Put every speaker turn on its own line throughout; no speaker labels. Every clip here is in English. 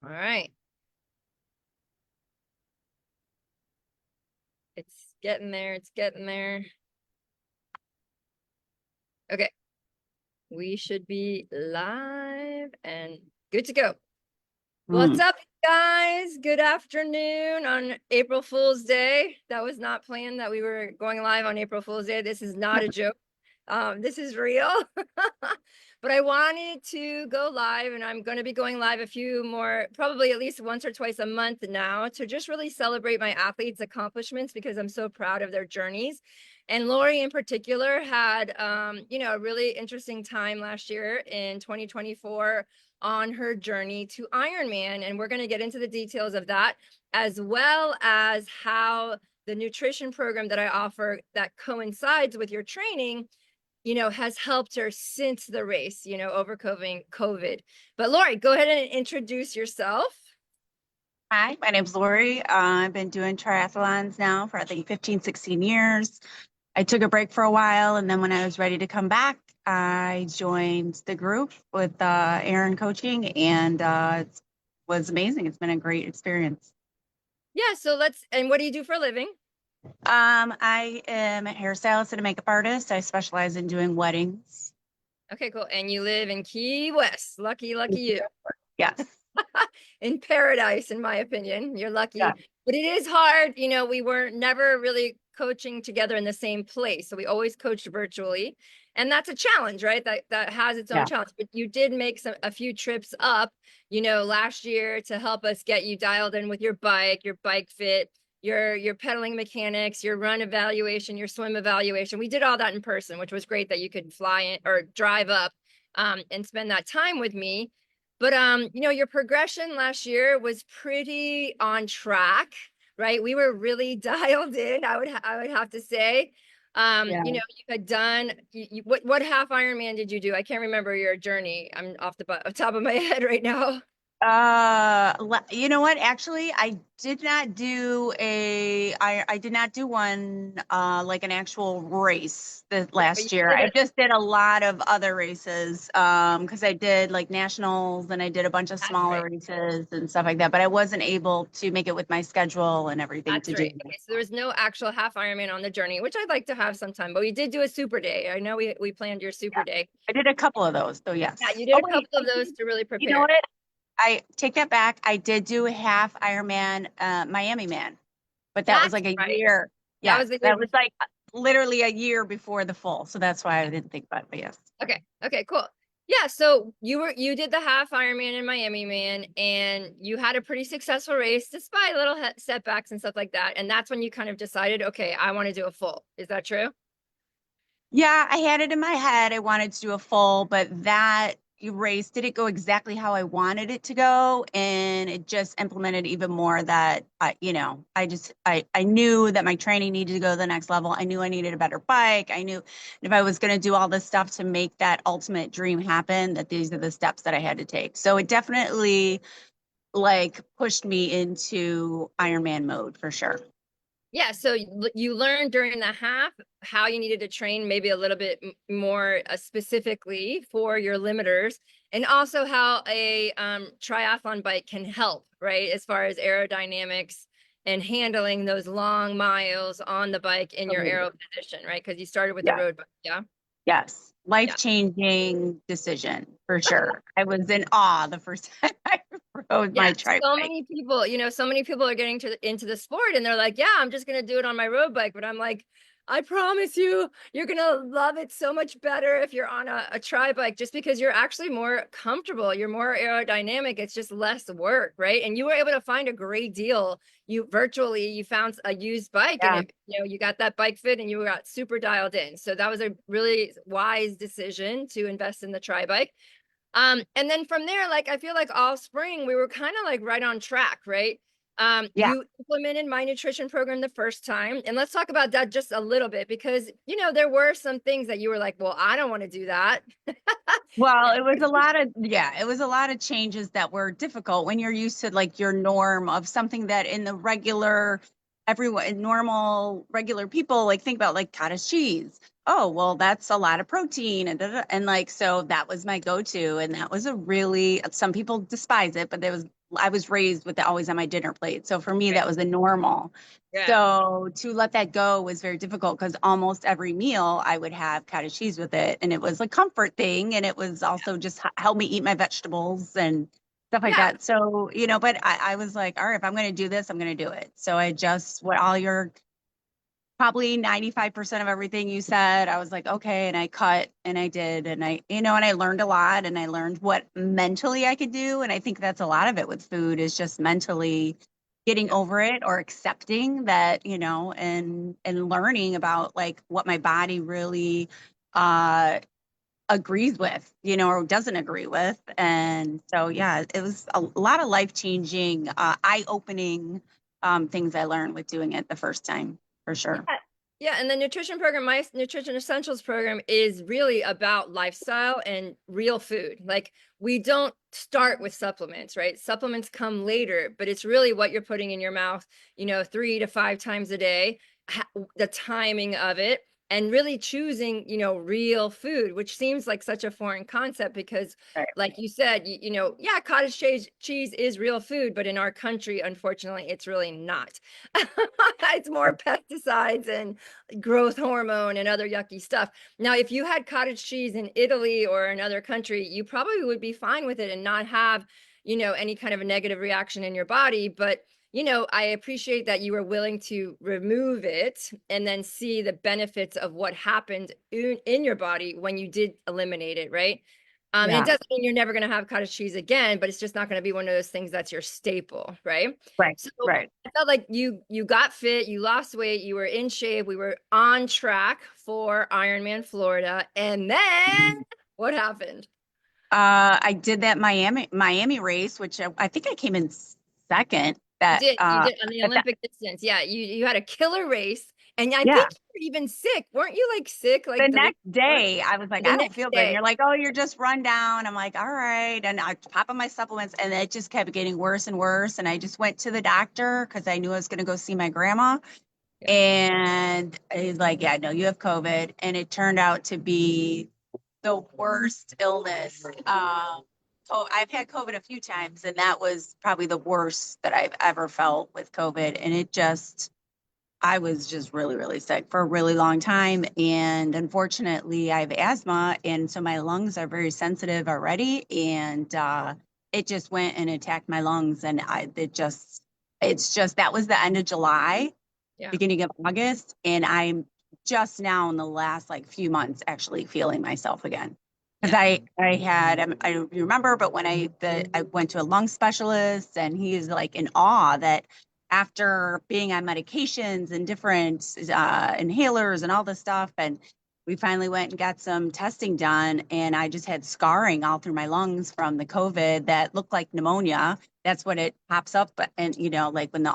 All right. It's getting there. It's getting there. Okay. We should be live and good to go. What's
Mm.
up, guys? Good afternoon on April Fool's Day. That was not planned that we were going live on April Fool's Day. This is not a joke. This is real. But I wanted to go live, and I'm going to be going live a few more, probably at least once or twice a month now, to just really celebrate my athletes' accomplishments because I'm so proud of their journeys. And Lorri in particular had, a really interesting time last year in 2024 on her journey to Ironman. And we're going to get into the details of that, as well as how the nutrition program that I offer that coincides with your training has helped her since the race, overcoming COVID. But Lorri, go ahead and introduce yourself.
Hi, my name's Lori. I've been doing triathlons now for I think 15, 16 years. I took a break for a while, and then when I was ready to come back, I joined the group with Erinne coaching, and it was amazing. It's been a great experience.
Yeah, and what do you do for a living?
I am a hairstylist and a makeup artist. I specialize in doing weddings.
Okay, cool. And you live in Key West. Lucky, lucky you.
Yes.
In paradise, in my opinion. You're
Yeah.
lucky. But it is hard. We were never really coaching together in the same place. So we always coached virtually. And that's a challenge, right? That has its own
Yeah.
challenge. But you did make a few trips up, last year to help us get you dialed in with your bike fit, your pedaling mechanics, your run evaluation, your swim evaluation. We did all that in person, which was great that you could fly in or drive up and spend that time with me. But your progression last year was pretty on track, right? We were really dialed in, I would have to say.
Yeah.
You had done what half Ironman did you do? I can't remember your journey. I'm off the top of my head right now.
You know what? Actually, I did not do one like an actual race this
Right, but you
last year.
did
I
it.
just did a lot of other races because I did like nationals and I did a bunch of
That's
smaller
right.
races and stuff like that, but I wasn't able to make it with my schedule and everything
That's
to do.
right. Okay, so there was no actual half Ironman on the journey, which I'd like to have sometime, but we did do a super day. I know we planned your super
Yeah.
day.
I did a couple of those, so
Yeah,
yes.
you did
Oh
a
wait,
couple of those to really
you know
prepare.
what? I take that back. I did do a half Ironman Miami Man. But that was
That's
like a
right.
year.
That
Yes,
was the year
that was
before.
like literally a year before the full. So that's why I didn't think about it. But yes.
Okay. Okay, cool. Yeah, so you did the half Ironman in Miami, man, and you had a pretty successful race despite little setbacks and stuff like that. And that's when you kind of decided, okay, I want to do a full. Is that true?
Yeah, I had it in my head. I wanted to do a full, but that race didn't go exactly how I wanted it to go. And it just implemented even more that I knew that my training needed to go to the next level. I knew I needed a better bike. I knew if I was going to do all this stuff to make that ultimate dream happen, that these are the steps that I had to take. So it definitely like pushed me into Ironman mode for sure.
Yeah, so you learned during the half how you needed to train maybe a little bit more specifically for your limiters, and also how a triathlon bike can help, right? As far as aerodynamics and handling those long miles on the bike in your
Absolutely.
aero position, right? Because you started with the
Yeah.
road bike. Yeah.
Yes.
Yeah.
Life-changing decision for sure. I was in awe the first time I rode
Yeah,
my tri
so
bike.
many people, so many people are getting into the sport and they're like, yeah, I'm just gonna do it on my road bike. But I'm like, I promise you, you're gonna love it so much better if you're on a tri bike, just because you're actually more comfortable, you're more aerodynamic, it's just less work, right? And you were able to find a great deal. You found a used bike and
Yeah.
you got that bike fit and you got super dialed in. So that was a really wise decision to invest in the tri bike. And then from there, like I feel like all spring we were kind of like right on track, right?
Yeah.
You implemented my nutrition program the first time, and let's talk about that just a little bit because there were some things that you were like, well, I don't want to do that.
Well, it was a lot of changes that were difficult when you're used to like your norm of something that in the regular, everyone, normal, regular people like think about like cottage cheese. Oh, well, that's a lot of protein and and like so that was my go-to, and that was a really some people despise it, but it was I was raised with it always on my dinner plate. So for me,
Right.
that was the normal.
Yeah.
So to let that go was very difficult because almost every meal I would have cottage cheese with it. And it was a comfort thing. And it was also just help me eat my vegetables and stuff like
Yeah.
that. So, but I was like, all right, if I'm going to do this, I'm going to do it. So I just, what all your probably 95% of everything you said, I was like, okay. And I cut and I did. And and I learned a lot and I learned what mentally I could do. And I think that's a lot of it with food is just mentally getting
Yeah.
over it or accepting that, and learning about like what my body really uh agrees with, or doesn't agree with. And so, yeah, it was a lot of life changing, eye opening things I learned with doing it the first time, for sure.
Yeah. Yeah, and the nutrition program, my nutrition essentials program is really about lifestyle and real food. Like we don't start with supplements, right? Supplements come later, but it's really what you're putting in your mouth, 3 to 5 times a day, the timing of it, and really choosing, real food, which seems like such a foreign concept because
Right.
like you said, yeah, cottage cheese is real food, but in our country, unfortunately, it's really not. It's more pesticides and growth hormone and other yucky stuff. Now, if you had cottage cheese in Italy or another country, you probably would be fine with it and not have, any kind of a negative reaction in your body. But, I appreciate that you were willing to remove it and then see the benefits of what happened in your body when you did eliminate it, right? And it
Yeah.
doesn't mean you're never going to have cottage cheese again, but it's just not going to be one of those things that's your staple, right?
Right.
So
Right.
I felt like you got fit, you lost weight, you were in shape, we were on track for Ironman Florida, and then what happened?
I did that Miami race, which I think I came in second.
You did on the
At that,
Olympic distance. Yeah, you had a killer race, and I
yeah.
think you were even sick. Weren't you like sick
The
like the week
next
before?
day, I was like,
The
I don't
next
feel good. And
day.
you're like, oh, you're just run down. I'm like, all right. And I pop on my supplements, and it just kept getting worse and worse. And I just went to the doctor because I knew I was going to go see my grandma.
Yeah.
And he's like, yeah, no, you have COVID. And it turned out to be the worst illness. So I've had COVID a few times, and that was probably the worst that I've ever felt with COVID. And I was just really, really sick for a really long time. And unfortunately, I have asthma. And so my lungs are very sensitive already. And it just went and attacked my lungs. And that was the end of July,
Yeah.
beginning of August. And I'm just now in the last like few months actually feeling myself again. Because
Yeah.
I remember, but when I went to a lung specialist and he's like in awe that after being on medications and different inhalers and all this stuff, and we finally went and got some testing done, and I just had scarring all through my lungs from the COVID that looked like pneumonia. That's what it pops up, and like when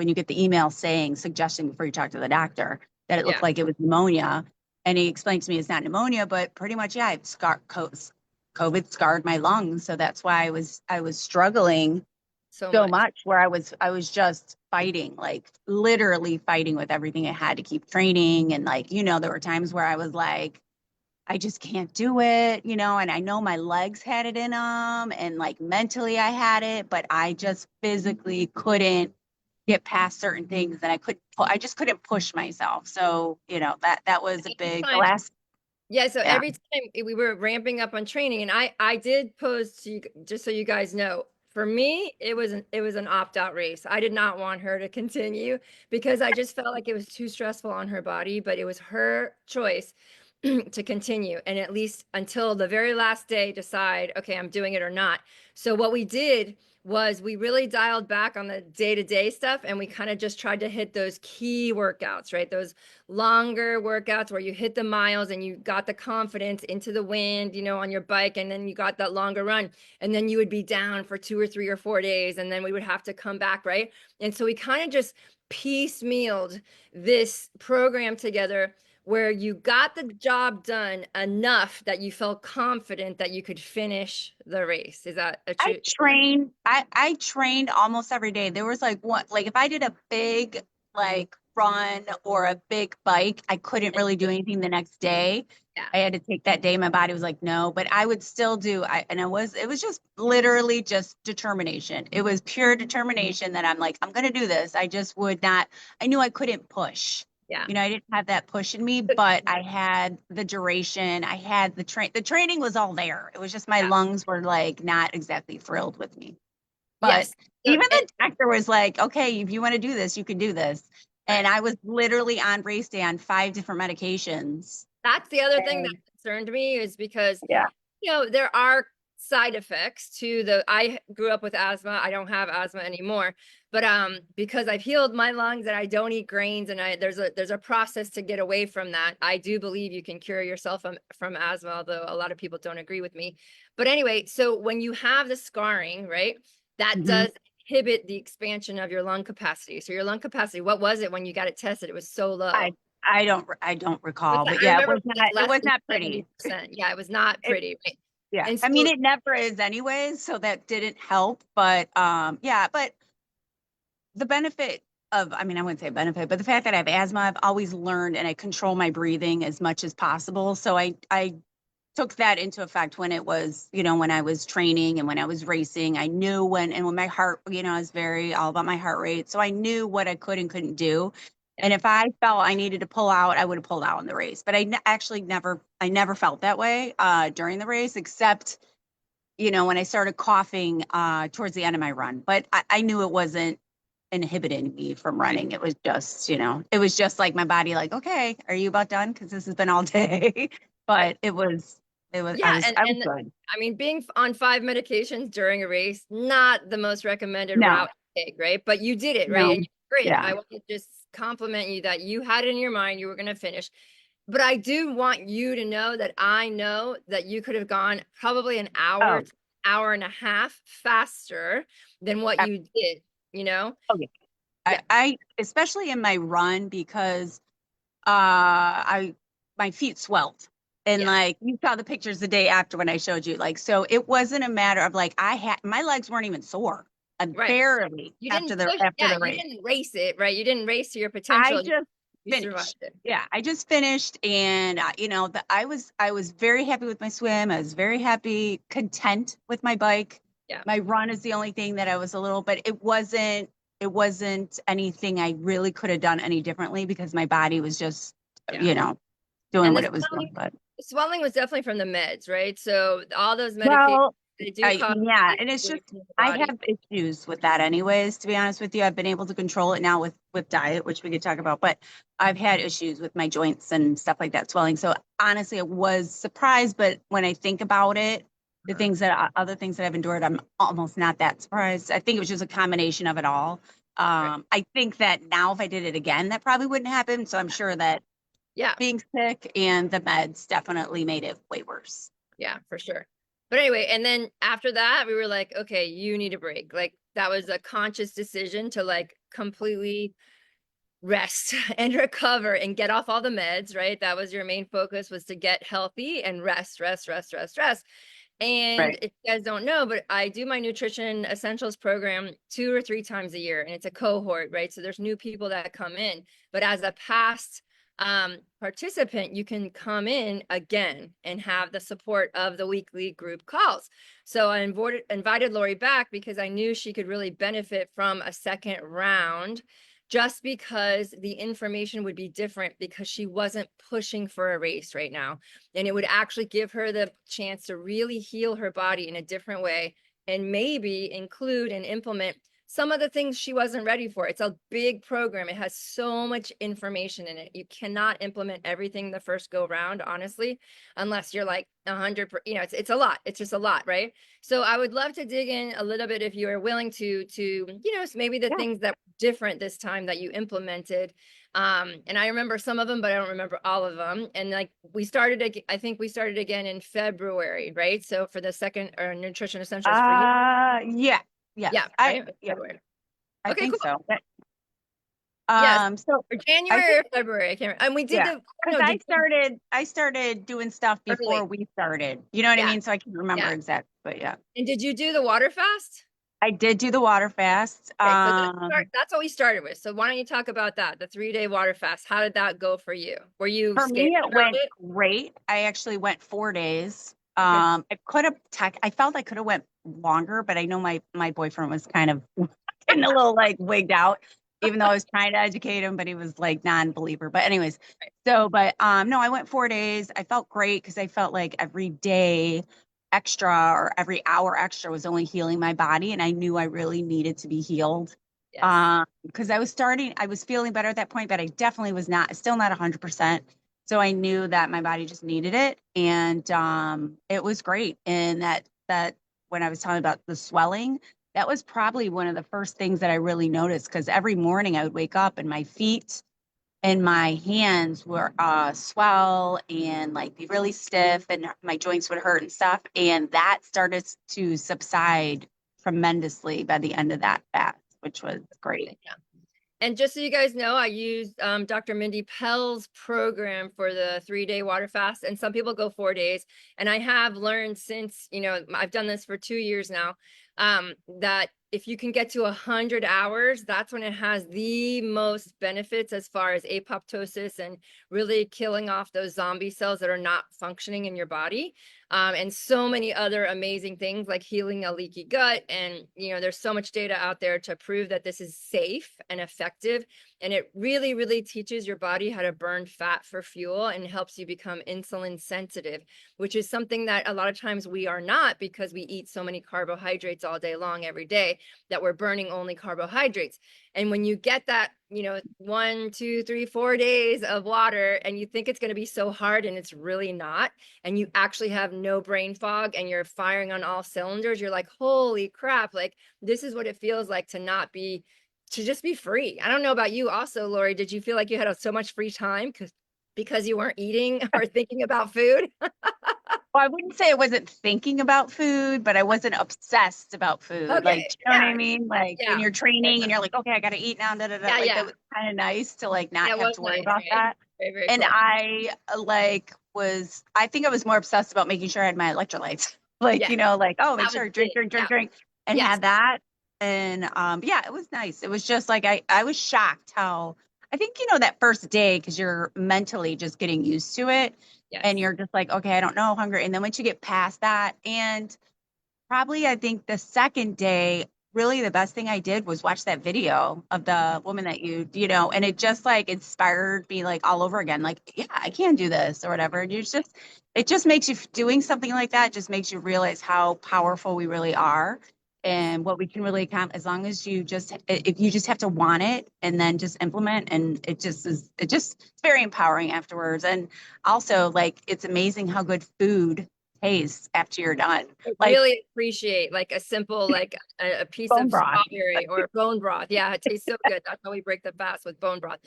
you get the email saying suggesting before you talk to the doctor that it looked
Yeah.
like it was pneumonia. And he explained to me it's not pneumonia, but pretty much, yeah, COVID scarred my lungs. So that's why I was struggling
So
so
much.
much where I was just fighting, like literally fighting with everything I had to keep training. And like, there were times where I was like, I just can't do it, and I know my legs had it in them and like mentally I had it, but I just physically couldn't get past certain things and I just couldn't push myself. So, that was a
Each
big, the
time.
last,
Yeah, so
yeah.
every time we were ramping up on training, and I did pose to you, just so you guys know, for me, it was an opt-out race. I did not want her to continue because I just felt like it was too stressful on her body, but it was her choice to continue and at least until the very last day decide, okay, I'm doing it or not. So what we did was we really dialed back on the day-to-day stuff and we kind of just tried to hit those key workouts, right? Those longer workouts where you hit the miles and you got the confidence into the wind, on your bike, and then you got that longer run. And then you would be down for 2 or 3 or 4 days, and then we would have to come back, right? And so we kind of just piecemealed this program together where you got the job done enough that you felt confident that you could finish the race. Is that a true?
I trained almost every day. There was like if I did a big like run or a big bike, I couldn't really do anything the next day.
Yeah,
I had to take that day. My body was like, no, but I would still do. It was just literally just determination. It was pure determination that I'm like, I'm going to do this. I just would not, I knew I couldn't push.
yeah.
You know, I didn't have that push in me, but I had the duration. I had the training was all there. It was just my
Yeah.
lungs were like not exactly thrilled with me. But
Yes. So,
even the doctor was like, okay, if you want to do this, you can do this. And
right.
I was literally on race day on 5 different medications.
That's the other thing that
And
concerned me is because,
yeah,
there are side effects to I grew up with asthma. I don't have asthma anymore, but because I've healed my lungs and I don't eat grains and there's a process to get away from that. I do believe you can cure yourself from asthma, although a lot of people don't agree with me. But anyway, so when you have the scarring, right, that
mhm.
does inhibit the expansion of your lung capacity. So your lung capacity, what was it when you got it tested? It was so
I
low.
I don't recall,
Like,
but
I
yeah,
remember
it
less
was
than
not pretty.
70%. Yeah, it was not
It
pretty, right?
yeah.
And
I mean
so,
it never is anyways, so that didn't help, but yeah, but the benefit of, I mean, I wouldn't say benefit, but the fact that I have asthma, I've always learned and I control my breathing as much as possible. So I took that into effect when it was, when I was training and when I was racing. I knew when my heart, I was very all about my heart rate. So I knew what I could and couldn't do.
yeah,
And if I felt I needed to pull out, I would have pulled out in the race. But actually I never felt that way during the race, except, when I started coughing towards the end of my run. But I knew it wasn't inhibiting me from running. It was just, it was just like my body, like, okay, are you about done? Because this has been all day.
right.
But
Yeah,
I was
and
good.
I mean, being on 5 medications during a race, not the most recommended
No,
route to take, right? But you did it, right?
no,
And you're great.
yeah.
I want to just compliment you that you had it in your mind you were going to finish. But I do want you to know that I know that you could have gone probably an hour,
Oh,
hour and a half faster than what
ab-
you did, you know?
oh yeah.
Yeah,
Especially in my run because I my feet swelled. And
yeah,
like you saw the pictures the day after when I showed you, like, so it wasn't a matter of like I had my legs weren't even sore.
right.
Barely
You
after
didn't
the
push,
after
yeah,
the
you
race.
didn't race it, right? You didn't race to your
I
potential.
just
You survived
finished.
it.
Yeah, I just finished, and I was very happy with my swim. I was very happy, content with my bike.
Yeah,
My run is the only thing that I was a little, but it wasn't anything I really could have done any differently because my body was just,
yeah.
you know, doing
And
what it was doing. But
the swelling was definitely from the meds, right? So all those medications,
well,
they do cause
yeah, and it's just
inflammation in the
I
body.
have issues with that anyways, to be honest with you. I've been able to control it now with diet, which we could talk about, but I've had issues with my joints and stuff like that, swelling. So honestly, it was surprised, but when I think about it, the
Uh-huh.
things that other things that I've endured, I'm almost not that surprised. I think it was just a combination of it all.
Right.
I think that now if I did it again, that probably wouldn't happen. So I'm sure that
Yeah,
being sick and the meds definitely made it way worse.
yeah, for sure. But anyway, and then after that, we were like, okay, you need a break. Like that was a conscious decision to like completely rest and recover and get off all the meds, right? That was your main focus was to get healthy and rest, rest, rest, rest, rest. And
Right.
if you guys don't know, but I do my nutrition essentials program 2 or 3 times a year, and it's a cohort, right? So there's new people that come in, but as a past participant, you can come in again and have the support of the weekly group calls. So I invited Lorri back because I knew she could really benefit from a second round just because the information would be different because she wasn't pushing for a race right now. And it would actually give her the chance to really heal her body in a different way and maybe include and implement some of the things she wasn't ready for. It's a big program. It has so much information in it. You cannot implement everything the first go round, honestly, unless you're like 100, it's a lot. It's just a lot, right? So I would love to dig in a little bit if you are willing to, maybe the
Yeah.
things that were different this time that you implemented. And I remember some of them, but I don't remember all of them. And like I think we started again in February, right? So for the second or nutrition essentials for you.
Yeah. Yes.
Yeah, right?
Yeah,
February.
I
Okay,
think
cool.
so.
Yes.
So
Or
I
January
think,
or February. I can't remember. And we did
yeah,
the,
because
no, did you
I started doing stuff before
early?
we started. You know what I
Yeah,
mean? So I can't remember
yeah.
exactly, but yeah.
And did you do the water fast?
I did do the water fast.
Okay, so that's what we started with. So why don't you talk about that, the 3-day water fast? How did that go for you? Were you
For
scared
me, it
about
went
it?
great. I actually went 4 days.
Okay.
I could have I felt I could have went longer, but I know my boyfriend was kind of getting a little like wigged out, even though I was trying to educate him, but he was like non-believer. But anyways, so but no, I went 4 days. I felt great because I felt like every day extra or every hour extra was only healing my body, and I knew I really needed to be healed.
Yes.
Because I was feeling better at that point, but I definitely was not, still not 100%. So I knew that my body just needed it, and it was great. And that when I was telling about the swelling, that was probably one of the first things that I really noticed because every morning I would wake up and my feet and my hands were swell and like be really stiff, and my joints would hurt and stuff. And that started to subside tremendously by the end of that fast, which was great.
Yeah. And just so you guys know, I used Dr. Mindy Pell's program for the 3-day water fast, and some people go 4 days. And I have learned since, I've done this for 2 years now, that if you can get to 100 hours, that's when it has the most benefits as far as apoptosis and really killing off those zombie cells that are not functioning in your body. And so many other amazing things like healing a leaky gut. And, there's so much data out there to prove that this is safe and effective. And it really, really teaches your body how to burn fat for fuel and helps you become insulin sensitive, which is something that a lot of times we are not because we eat so many carbohydrates all day long, every day, that we're burning only carbohydrates. And when you get that, 1, 2, 3, 4 days of water and you think it's going to be so hard and it's really not, and you actually have no brain fog and you're firing on all cylinders, you're like, holy crap, like this is what it feels like to just be free. I don't know about you also, Lorri, did you feel like you had so much free time because you weren't eating or thinking about food?
Well, I wouldn't say I wasn't thinking about food, but I wasn't obsessed about food. Like,
Okay.
do you know what
Yeah.
I mean? Like when
Yeah.
you're training and you're like, okay, I got to eat now, da, da, da.
Yeah.
Like that
Yeah.
was kind of nice to like not
That
have
was
to worry
nice,
about
right?
that.
Very, very
And
cool.
I I think I was more obsessed about making sure I had my electrolytes. Like,
Yeah.
like, oh, make
That was
sure I drink,
big.
drink, drink,
Yeah.
drink, and
Yes.
had that. And yeah, it was nice. It was just like I was shocked how I think, that first day, because you're mentally just getting used to it and
Yes.
you're just like, okay, I don't know, hunger. And then once you get past that, and probably I think the second day, really the best thing I did was watch that video of the woman that and it just like inspired me like all over again. Like, yeah, I can do this or whatever. And it just makes you doing something like that just makes you realize how powerful we really are
Yes.
and what we can really accomplish as long as if you just have to want it and then just implement, and it's very empowering afterwards. And also like it's amazing how good food tastes after you're done.
I
Like
really appreciate like a simple, like a piece
bone
of
broth.
strawberry or bone broth. Yeah, it tastes so good. That's how we break the fast, with bone broth.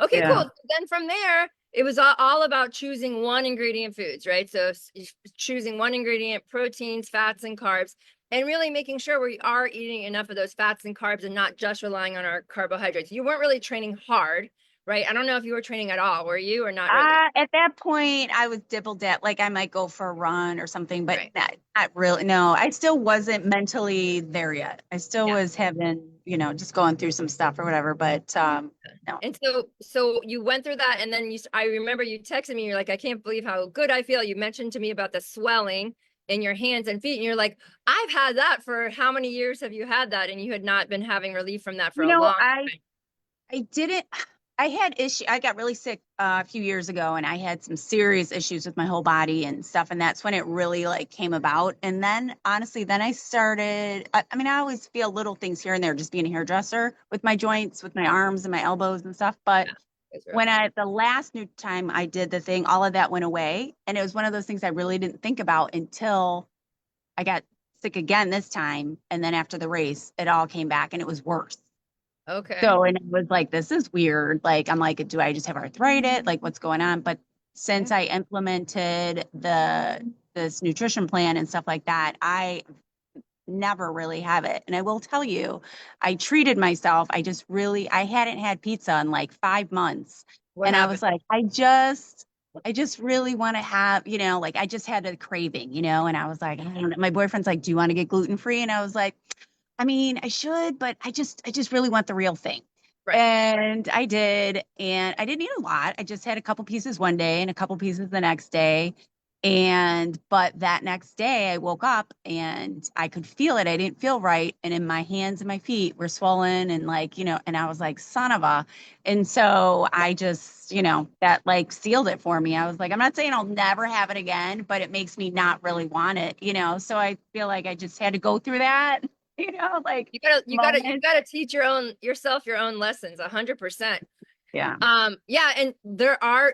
Okay, cool.
Yeah.
So then from there, it was all about choosing one ingredient foods, right? So choosing one ingredient, proteins, fats, and carbs, and really making sure we are eating enough of those fats and carbs and not just relying on our carbohydrates. You weren't really training hard, right? I don't know if you were training at all, were you, or not really?
At that point, I was dibble dab. Like I might go for a run or something, but
Right.
not really. No, I still wasn't mentally there yet. I still
Yeah.
was having, just going through some stuff or whatever. But no.
And so you went through that, and then I remember you texted me. You're like, I can't believe how good I feel. You mentioned to me about the swelling in your hands and feet, and you're like, I've had that for how many years have you had that? And you had not been having relief from that for
You
a
know,
long
I
time.
I didn't. I had issue. I got really sick a few years ago, and I had some serious issues with my whole body and stuff. And that's when it really like came about. And then, honestly, then I started. I mean, I always feel little things here and there, just being a hairdresser with my joints, with my arms and my elbows and stuff. But
Yeah, it's rough.
when the last new time I did the thing, all of that went away, and it was one of those things I really didn't think about until I got sick again this time. And then after the race, it all came back, and it was worse.
Okay.
So, and it was like, this is weird. Like, I'm like, do I just have arthritis? Like, what's going on? But since
Okay.
I implemented this nutrition plan and stuff like that, I never really have it. And I will tell you, I treated myself. I hadn't had pizza in like 5 months.
What
And I
happened?
was like, I just really want to have, like I just had a craving, and I was like, I don't know. My boyfriend's like, do you want to get gluten free? And I was like, I mean, I should, but I just really want the real thing.
Right.
And I did, and I didn't eat a lot. I just had a couple pieces one day and a couple pieces the next day. But that next day I woke up and I could feel it. I didn't feel right. And in my hands and my feet were swollen and like, and I was like, son of a. And so I just, that like sealed it for me. I was like, I'm not saying I'll never have it again, but it makes me not really want it. So I feel like I just had to go through that, like
You
moment.
gotta teach yourself your own lessons, 100%.
Yeah.
Yeah, and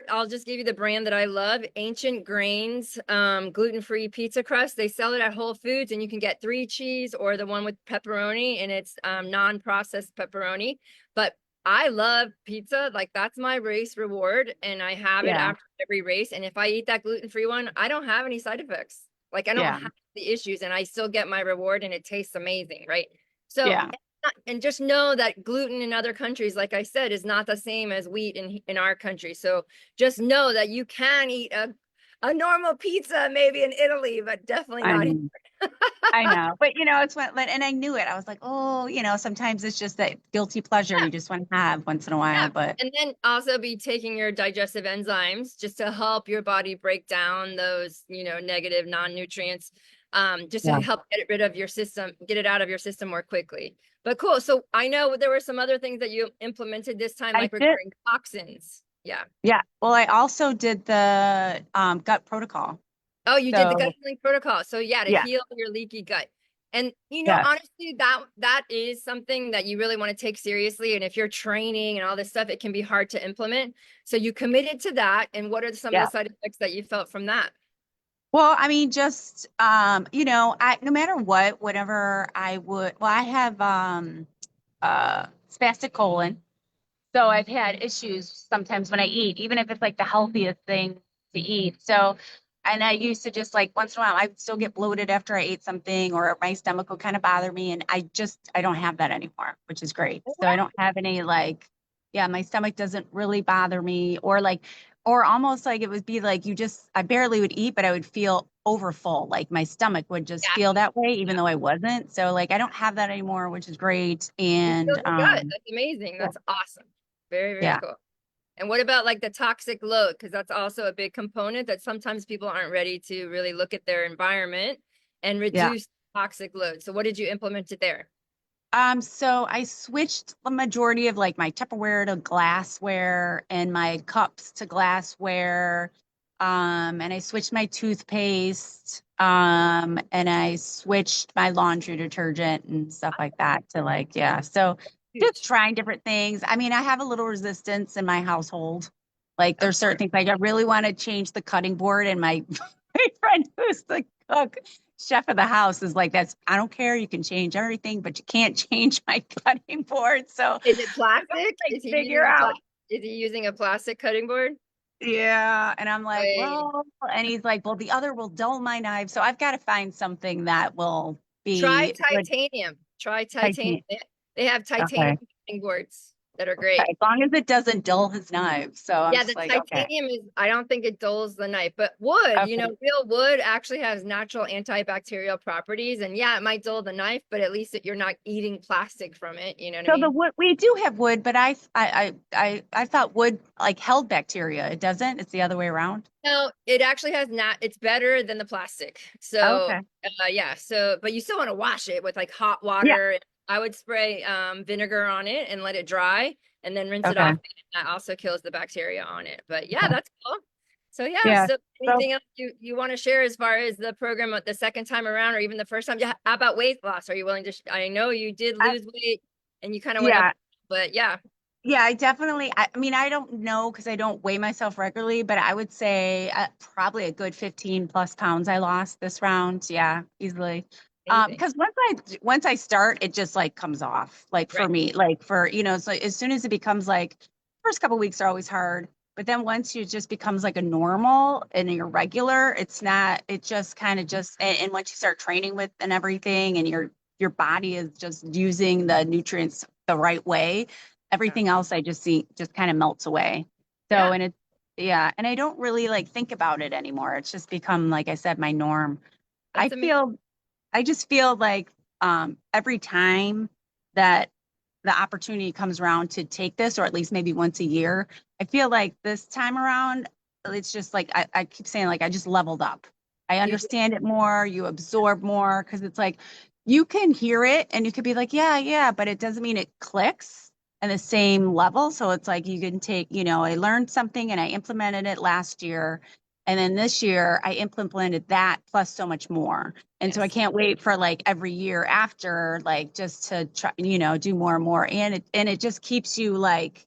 I'll just give you the brand that I love, Ancient Grains, gluten-free pizza crust. They sell it at Whole Foods, and you can get 3 cheese or the one with pepperoni, and it's non-processed pepperoni. But I love pizza, like that's my race reward, and I have it
Yeah.
after every race. And if I eat that gluten-free one, I don't have any side effects. Like I don't
Yeah.
have the issues, and I still get my reward, and it tastes amazing, right? So
Yeah.
and just know that gluten in other countries, like I said, is not the same as wheat in our country. So just know that you can eat a normal pizza maybe in Italy, but definitely
I
not
know. I know. But it's when, and I knew it. I was like, oh, sometimes it's just that guilty pleasure
here.
you just want to have once in a
Yeah.
while. But
And then also be taking your digestive enzymes just to help your body break down those, negative non-nutrients, just to
yeah.
help get it rid of your system, get it out of your system more quickly. But cool. So I know there were some other things that you implemented this time,
I
like
did.
regarding toxins. Yeah.
Yeah. Well, I also did the gut protocol.
Oh, you did the gut
So
healing protocol. So yeah, to
yeah.
heal your leaky gut. And
Yes.
honestly, that is something that you really want to take seriously. And if you're training and all this stuff, it can be hard to implement. So you committed to that. And what are some of the
Yeah.
side effects that you felt from that?
Well, I mean, just I no matter what, whenever I would, well, I have spastic colon. So I've had issues sometimes when I eat, even if it's like the healthiest thing to eat. So, and I used to just like once in a while, I would still get bloated after I ate something, or my stomach would kind of bother me. And I don't have that anymore, which is great. So I don't have any like, yeah, my stomach doesn't really bother me, or almost like it would be like I barely would eat, but I would feel overfull. Like my stomach would just
Yeah.
feel that way, even
Yeah.
though I wasn't. So like I don't have that anymore, which is great.
You
And
healed your gut. That's amazing.
yeah.
That's awesome. Very, very
Yeah.
cool. And what about like the toxic load? Because that's also a big component that sometimes people aren't ready to really look at their environment and
Yeah.
reduce toxic load. So what did you implement it there?
So I switched the majority of like my Tupperware to glassware and my cups to glassware. And I switched my toothpaste. And I switched my laundry detergent and stuff like that to like, yeah. So just
Huge.
trying different things. I mean, I have a little resistance in my household. Like
Of
there's certain
course.
things like I really want to change the cutting board and my my friend who's the cook chef of the house is like, that's, I don't care. You can change everything, but you can't change my cutting board. So
Is it
I don't
plastic?
like
Is he
figure
using a
out.
plastic cutting board?
Yeah. And I'm like,
Wait,
well, and he's like, well, the other will dull my knife. So I've got to find something that will
try
be good.
titanium. Try titanium.
Titan-
They have titanium
Okay.
cutting boards that are
Okay.
great.
As long as it doesn't dull his knife. So I'm
Yeah, the
just like, okay.
titanium is, I don't think it dulls the knife, but wood,
Okay.
real wood actually has natural antibacterial properties. And yeah, it might dull the knife, but at least you're not eating plastic from it. You know what I
So the
mean?
wood, we do have wood, but I thought wood like held bacteria. It doesn't. It's the other way around.
No, it actually has not, it's better than the plastic. So,
Okay.
yeah, so, but you still want to wash it with like hot
Yeah.
water. I would spray vinegar on it and let it dry and then rinse it
Okay.
off. That also kills the bacteria on it. But yeah,
Okay.
that's cool. So yeah,
Yeah.
so
So
anything else you want to share as far as the program the second time around or even the first time? Yeah, how about weight loss? Are you willing to I know you did
I,
lose weight and you kind of went up,
yeah,
but yeah,
yeah, I definitely, I mean, I don't know because I don't weigh myself regularly, but I would say probably a good 15 plus pounds I lost this round. Yeah, easily.
amazing.
Because once I start, it just like comes off. Like for
Right.
me, like for, so as soon as it becomes like first couple weeks are always hard, but then once it just becomes like a normal and you're regular, it's not, it just kind of just, and once you start training with and everything and your body is just using the nutrients the right way,
Yeah.
everything else I just see just kind of melts away. So,
Yeah.
and it's, yeah, and I don't really like think about it anymore. It's just become, like I said, my norm. I
That's amazing.
feel, I just feel like every time that the opportunity comes around to take this, or at least maybe once a year, I feel like this time around, it's just like I keep saying, like, I just leveled up. I
You
understand it more, you absorb more, because it's like you can hear it and you could be like, yeah, yeah, but it doesn't mean it clicks at the same level. So it's like you can take, I learned something and I implemented it last year. And then this year I implemented that plus so much more. And so I
yes.
can't wait for like every year after, like, just to try, do more and more. And it just keeps you like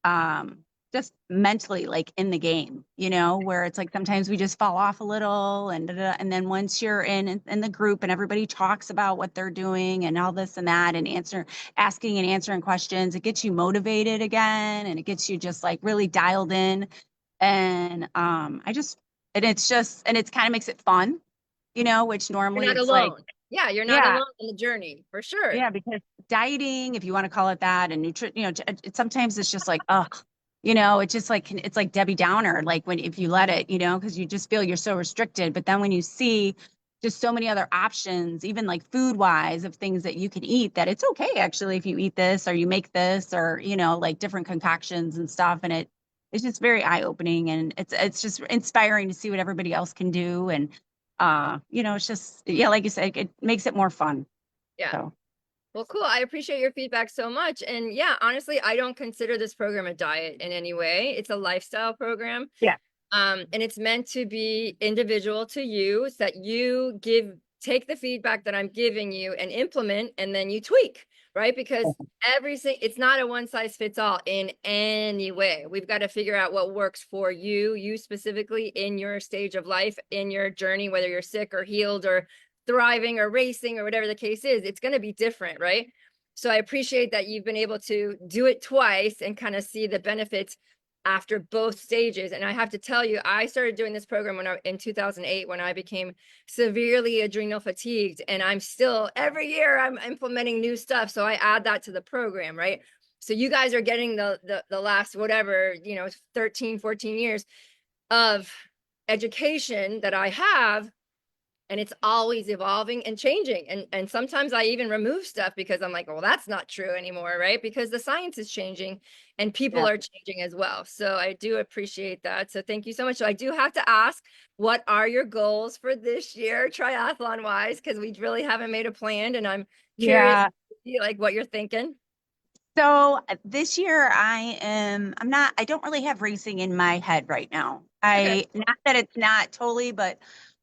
um just mentally like in the game, where it's like sometimes we just fall off a little and and then once you're in the group and everybody talks about what they're doing and all this and that and asking and answering questions, it gets you motivated again and it gets you just like really dialed in. And it's kind of makes it fun, which
You're
normally
not
it's like,
alone. Yeah, you're not
yeah,
alone on the journey for sure.
yeah, because dieting, if you want to call it that, and sometimes it's just like, ugh, it's just like it's like Debbie Downer, like when if you let it, because you just feel you're so restricted. But then when you see just so many other options, even like food wise, of things that you can eat, that it's okay actually if you eat this or you make this or like different concoctions and stuff, and it's just very eye opening and it's just inspiring to see what everybody else can do and it's just yeah, like you said, it makes it more fun.
Yeah.
So.
Well, cool. I appreciate your feedback so much. And yeah, honestly, I don't consider this program a diet in any way. It's a lifestyle program.
Yeah.
And it's meant to be individual to you so that you take the feedback that I'm giving you and implement, and then you tweak, right? Because it's not a one size fits all in any way. We've got to figure out what works for you specifically in your stage of life, in your journey, whether you're sick or healed or thriving or racing or whatever the case is. It's going to be different, right? So I appreciate that you've been able to do it twice and kind of see the benefits after both stages. And I have to tell you, I started doing this program in 2008 when I became severely adrenal fatigued, and I'm still every year I'm implementing new stuff. So I add that to the program, right? So you guys are getting the last whatever, 13, 14 years of education that I have, and it's always evolving and changing, and sometimes I even remove stuff because I'm like, well, that's not true anymore, right? Because the science is changing and people
Yeah.
are changing as well. So I do appreciate that. So thank you so much. So I do have to ask, what are your goals for this year triathlon wise, because we really haven't made a plan, and I'm curious
Yeah.
like what you're thinking.
So this year I don't really have racing in my head right now.
Okay.
Not that it's not totally, but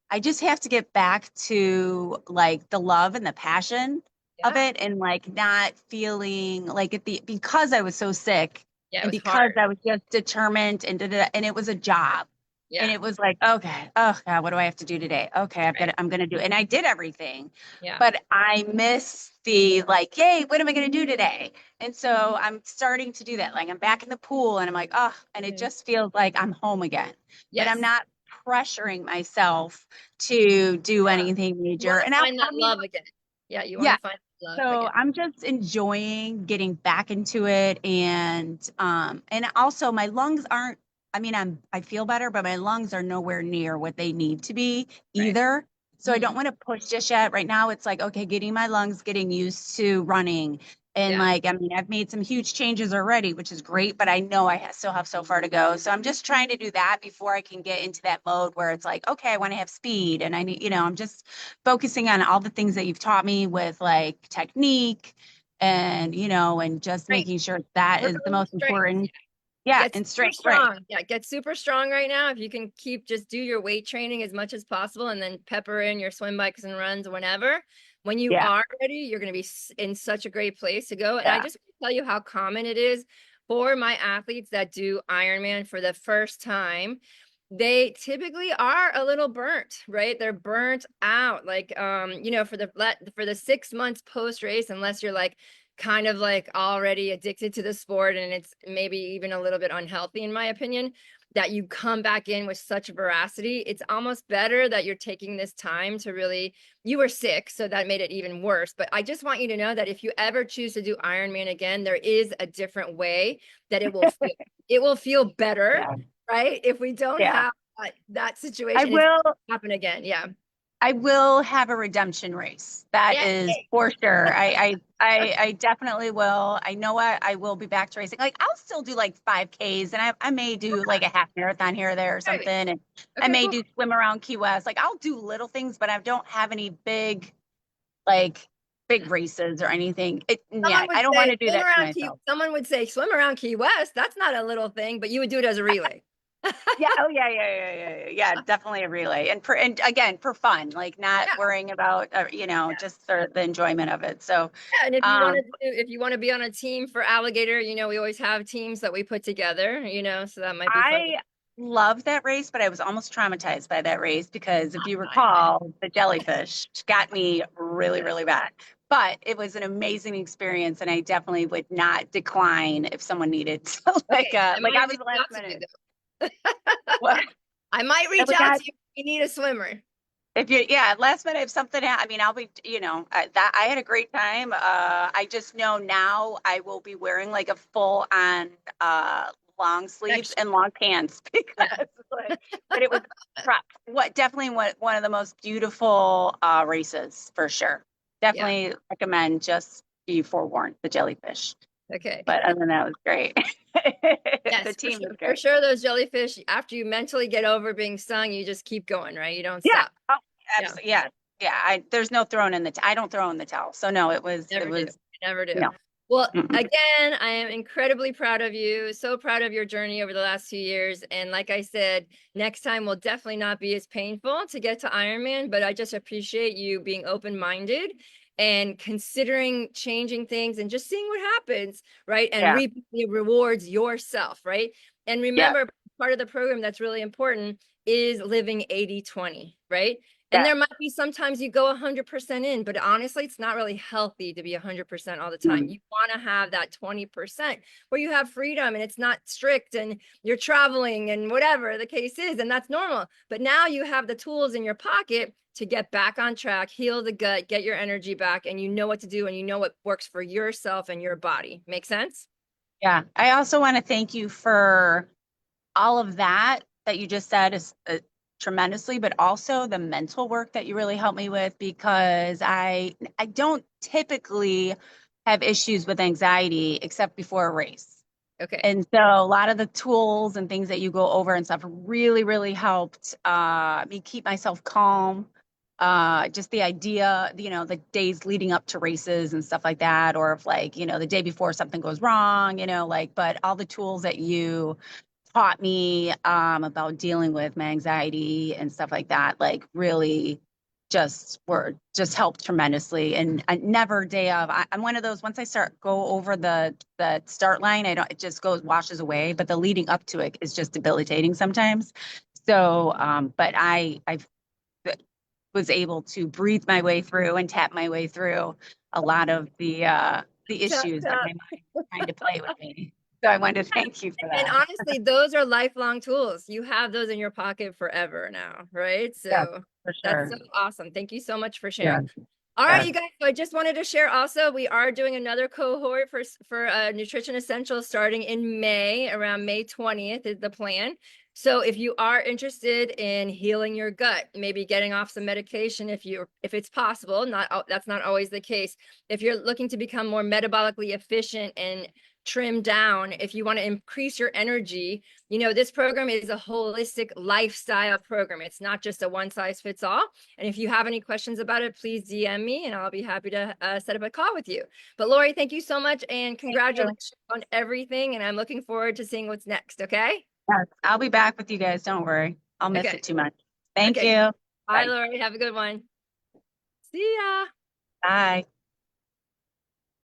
I just have to get back to like the love and the passion of
Yeah.
it and like not feeling like because I was so sick
Yeah, it
and
was
because
hard.
I was just determined and it was a job. And
Yeah.
it was like, okay, oh God, what do I have to do today? Okay,
Right.
I'm gonna do it. And I did everything,
Yeah.
but I miss the like, yay, what am I gonna do today? And so I'm starting to do that. Like I'm back in the pool and I'm like, oh, and it
Mhm.
just feels like I'm home again. But I'm
Yes.
not pressuring myself to do
Yeah.
anything
You want
major.
to
And
find that love again. Yeah, you want
yeah.
to find love
So
again.
I'm just enjoying getting back into it. And also my lungs aren't, I mean, I feel better, but my lungs are nowhere near what they need to be
Right.
either. So I don't
Mhm.
want to push just yet. Right now it's like, okay, getting my lungs getting used to running. And
Yeah.
like, I mean, I've made some huge changes already, which is great, but I know still have so far to go. So I'm just trying to do that before I can get into that mode where it's like, okay, I want to have speed and I need, I'm just focusing on all the things that you've taught me with like technique and, and just
Strength.
making sure that
Work
is the
on
most
strength.
important. Yeah.
Get
And
super
straight, right.
strong. Yeah, get super strong right now. If you can just do your weight training as much as possible, and then pepper in your swim, bikes, and runs whenever. When you
Yeah.
are ready, you're going to be in such a great place to go. And I
Yeah.
just want to tell you how common it is for my athletes that do Ironman for the first time. They typically are a little burnt, right? They're burnt out. Like, for the 6 months post race, unless you're like kind of like already addicted to the sport and it's maybe even a little bit unhealthy in my opinion, that you come back in with such veracity. It's almost better that you're taking this time to really, you were sick, so that made it even worse. But I just want you to know that if you ever choose to do Ironman again, there is a different way that it will feel better,
Yeah.
right? If we don't
Yeah.
have that
I
situation, it's
will.
happen again. Yeah.
I will have a redemption race. That
Yeah.
is for sure. I definitely will. I know I will be back to racing. Like I'll still do like 5Ks and I may do like a half marathon here or there or
Right.
something. And I
Okay,
may
cool.
do swim around Key West. Like I'll do little things, but I don't have any like big races or anything.
Someone
Yeah,
would
I don't want
say
to do that to myself.
Someone would say swim around Key West. That's not a little thing, but you would do it as a relay.
Yeah. Oh, yeah, yeah. Definitely a relay, and again for fun, like not
Yeah.
worrying about just the enjoyment of it. So,
Yeah, and
um,
if you want to be on a team for alligator, we always have teams that we put together, so that might be fun.
I love that race, but I was almost traumatized by that race because if you
I
recall, the jellyfish got me really, really bad. But it was an amazing experience, and I definitely would not decline if someone needed. So,
Okay, I
like
might
I was
reach
the
out
last
to you
minute.
though.
What?
I might
And
reach
we
out
got
to you if you need a swimmer.
If you, yeah, last minute, if something, I mean, I'll be, that I had a great time. I just know now I will be wearing like a full on long sleeves
Protection.
and long pants
Yeah.
because like, but it was definitely one of the most beautiful races for sure.
Yeah.
Definitely recommend, just be forewarned, the jellyfish.
Okay.
But other than that, it was great. The
Yes, for
team
sure.
was
For
great.
sure, those jellyfish, after you mentally get over being stung, you just keep going, right? You don't
Yeah.
stop.
Oh,
Yeah.
absolutely. Yeah. Yeah. There's no throwing in I don't throw in the towel. So no, it
Never do.
was,
Never do.
no.
Well,
Mm-mm.
again, I am incredibly proud of you. So proud of your journey over the last 2 years. And like I said, next time will definitely not be as painful to get to Ironman, but I just appreciate you being open-minded and considering changing things and just seeing what happens, right? And
Yeah.
reap the rewards yourself, right? And
Yeah.
remember, part of the program that's really important is living 80-20, right? And
Yeah.
there might be sometimes you go 100% in, but honestly, it's not really healthy to be 100% all the time.
Mm.
You want to have that 20% where you have freedom and it's not strict and you're traveling and whatever the case is, and that's normal. But now you have the tools in your pocket to get back on track, heal the gut, get your energy back, and you know what to do and you know what works for yourself and your body. Make sense?
Yeah. I also want to thank you for all of that you just said is tremendously, but also the mental work that you really helped me with because I don't typically have issues with anxiety except before a race.
Okay.
And so a lot of the tools and things that you go over and stuff really, really helped me keep myself calm. Just the idea, the days leading up to races and stuff like that, or if like, the day before something goes wrong, but all the tools that you taught me about dealing with my anxiety and stuff like that, like really just helped tremendously. And I never day of, I'm one of those, once I go over the start line, I don't, it just goes, washes away, but the leading up to it is just debilitating sometimes. So, but I was able to breathe my way through and tap my way through a lot of the
Tap,
issues that my
tap.
mind was trying to play with me. So I wanted to thank you for
And
that.
honestly, those are lifelong tools. You have those in your pocket forever now, right?
Yes,
So
for
that's so
sure.
awesome. Thank you so much for
Yeah.
sharing. All right,
Yes.
you guys. So I just wanted to share also, we are doing another cohort for Nutrition Essentials starting in May, around May 20th is the plan. So if you are interested in healing your gut, maybe getting off some medication if it's possible, that's not always the case. If you're looking to become more metabolically efficient and trim down, if you want to increase your energy, this program is a holistic lifestyle program. It's not just a one size fits all. And if you have any questions about it, please DM me and I'll be happy to set up a call with you. But Lorri, thank you so much and
Thank you.
congratulations on everything. And I'm looking forward to seeing what's next. Okay.
Yes. I'll be back with you guys. Don't worry. I'll miss
Okay.
it too much. Thank
Okay.
you.
Bye,
Bye.
Lorri. Have a good one. See ya.
Bye.